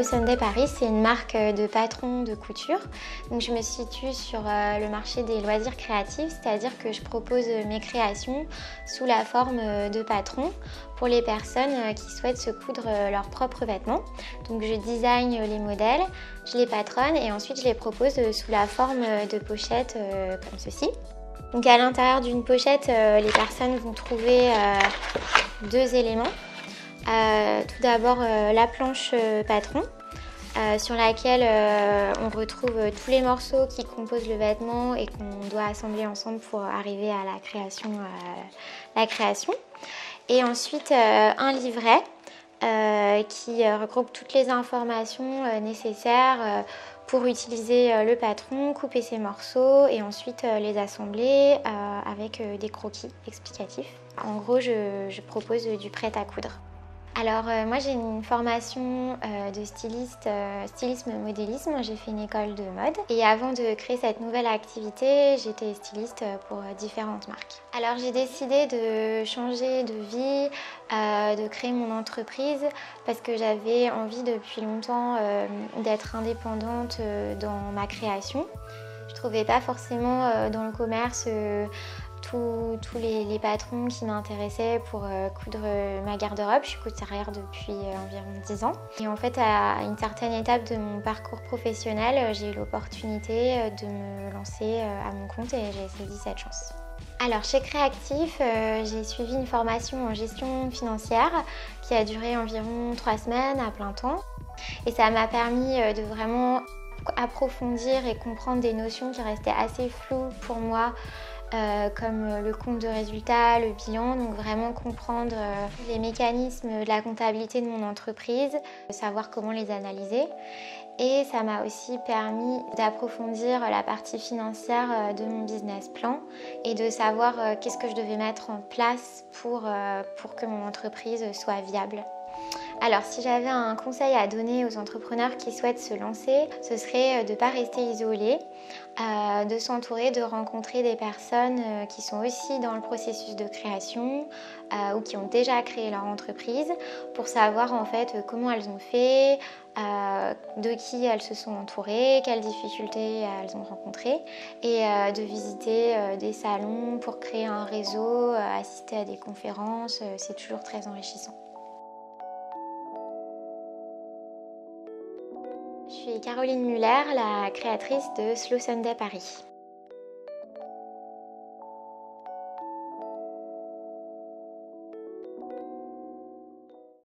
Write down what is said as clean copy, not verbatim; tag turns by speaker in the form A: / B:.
A: Slow Sunday Paris, c'est une marque de patrons de couture. Donc je me situe sur le marché des loisirs créatifs, c'est-à-dire que je propose mes créations sous la forme de patrons pour les personnes qui souhaitent se coudre leurs propres vêtements. Donc je design les modèles, je les patronne et ensuite je les propose sous la forme de pochettes comme ceci. Donc à l'intérieur d'une pochette, les personnes vont trouver deux éléments. Tout d'abord la planche patron sur laquelle on retrouve tous les morceaux qui composent le vêtement et qu'on doit assembler ensemble pour arriver à la création. Et ensuite un livret qui regroupe toutes les informations nécessaires pour utiliser le patron, couper ses morceaux et ensuite les assembler avec des croquis explicatifs. En gros, je propose du prêt à coudre. Alors moi j'ai une formation de stylisme modélisme, j'ai fait une école de mode et avant de créer cette nouvelle activité j'étais styliste pour différentes marques. Alors j'ai décidé de changer de vie, de créer mon entreprise parce que j'avais envie depuis longtemps d'être indépendante dans ma création. Je ne trouvais pas forcément dans le commerce tous les patrons qui m'intéressaient pour coudre ma garde-robe. Je suis couturière depuis environ 10 ans. Et en fait, à une certaine étape de mon parcours professionnel, j'ai eu l'opportunité de me lancer à mon compte et j'ai saisi cette chance. Alors chez Créactif, j'ai suivi une formation en gestion financière qui a duré environ 3 semaines à plein temps. Et ça m'a permis de vraiment approfondir et comprendre des notions qui restaient assez floues pour moi, comme le compte de résultat, le bilan, donc vraiment comprendre les mécanismes de la comptabilité de mon entreprise, savoir comment les analyser. Et ça m'a aussi permis d'approfondir la partie financière de mon business plan et de savoir qu'est-ce que je devais mettre en place pour que mon entreprise soit viable. Alors si j'avais un conseil à donner aux entrepreneurs qui souhaitent se lancer, ce serait de ne pas rester isolés, de s'entourer, de rencontrer des personnes qui sont aussi dans le processus de création ou qui ont déjà créé leur entreprise pour savoir en fait comment elles ont fait, de qui elles se sont entourées, quelles difficultés elles ont rencontrées et de visiter des salons pour créer un réseau, assister à des conférences, c'est toujours très enrichissant. Je suis Caroline Muller, la créatrice de Slow Sunday Paris.